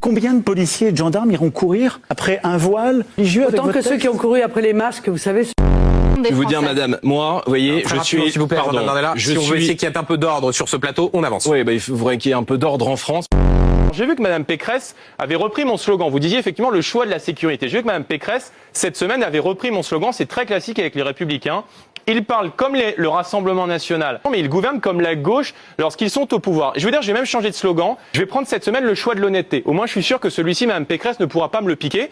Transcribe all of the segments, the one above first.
Combien de policiers et de gendarmes iront courir après un voile religieux? Autant que ceux qui ont couru après les masques, vous savez. Je vais vous dire, madame, moi, vous voyez, je suis... S'il vous plaît, pardon, si on veut essayer qu'il y ait un peu d'ordre sur ce plateau, on avance. Oui, il faudrait qu'il y ait un peu d'ordre en France. J'ai vu que Madame Pécresse avait repris mon slogan. Vous disiez effectivement le choix de la sécurité. J'ai vu que Madame Pécresse, cette semaine, avait repris mon slogan. C'est très classique avec les Républicains. Ils parlent comme le Rassemblement National, mais ils gouvernent comme la gauche lorsqu'ils sont au pouvoir. Et je veux dire, je vais même changer de slogan. Je vais prendre cette semaine le choix de l'honnêteté. Au moins, je suis sûr que celui-ci, Madame Pécresse, ne pourra pas me le piquer.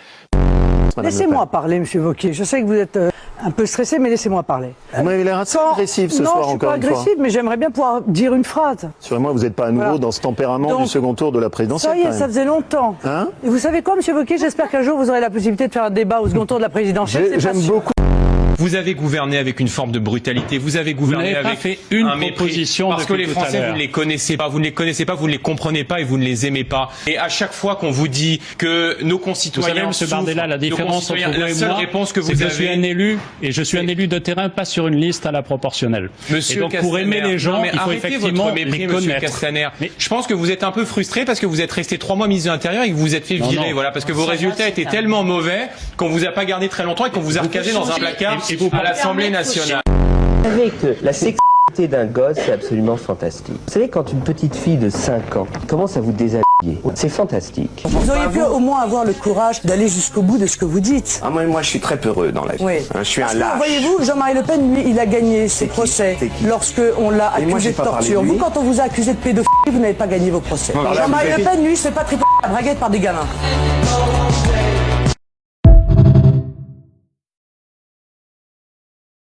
Laissez-moi parler, Monsieur Wauquiez. Je sais que vous êtes un peu stressé, mais laissez-moi parler. Vous avez l'air assez agressif ce soir, encore une fois. Non, je suis pas agressif, mais j'aimerais bien pouvoir dire une phrase. Sur moi, vous n'êtes pas à nouveau dans ce tempérament du second tour de la présidentielle. Ça y est, ça faisait longtemps. Hein? Et vous savez quoi, Monsieur Wauquiez, j'espère qu'un jour vous aurez la possibilité de faire un débat au second tour de la présidentielle. J'aime beaucoup. Vous avez gouverné avec une forme de brutalité. Vous avez gouverné avec fait une un mépris. proposition Parce que depuis les tout à Français, l'heure. vous ne les connaissez pas. Vous ne les connaissez pas, vous ne les comprenez pas et vous ne les aimez pas. Et à chaque fois qu'on vous dit que nos Vous concitoyens savez, M. Bardella, la différence entre vous la et seule moi, réponse que c'est vous que je suis avez... un élu, et je suis un élu de terrain, pas sur une liste à la proportionnelle. Monsieur et donc, pour Castaner, aimer les gens, non, mais il faut arrêtez effectivement votre mépris, les Monsieur connaître. Castaner. Mais- Je pense que vous êtes un peu frustré parce que vous êtes resté 3 mois ministre de l'Intérieur et que vous vous êtes fait virer. non. Voilà, parce que vos résultats étaient tellement mauvais qu'on vous a pas gardé très longtemps et qu'on vous a recasé dans un placard à l'Assemblée nationale. Vous savez que la sexualité d'un gosse, c'est absolument fantastique. Vous savez, quand une petite fille de 5 ans commence à vous déshabiller, c'est fantastique. Vous auriez pu au moins avoir le courage d'aller jusqu'au bout de ce que vous dites. Ah, moi, je suis très peureux dans la vie. Oui. Je suis Parce un que, lâche. voyez-vous, Jean-Marie Le Pen, lui, il a gagné ses procès C'est qui lorsque on l'a Et moi, accusé j'ai de pas parlé torture. de lui. Vous, quand on vous a accusé de pédophilie, vous n'avez pas gagné vos procès. Voilà, Jean-Marie vous Le avez- Pen, lui, c'est pas triper la braguette par des gamins.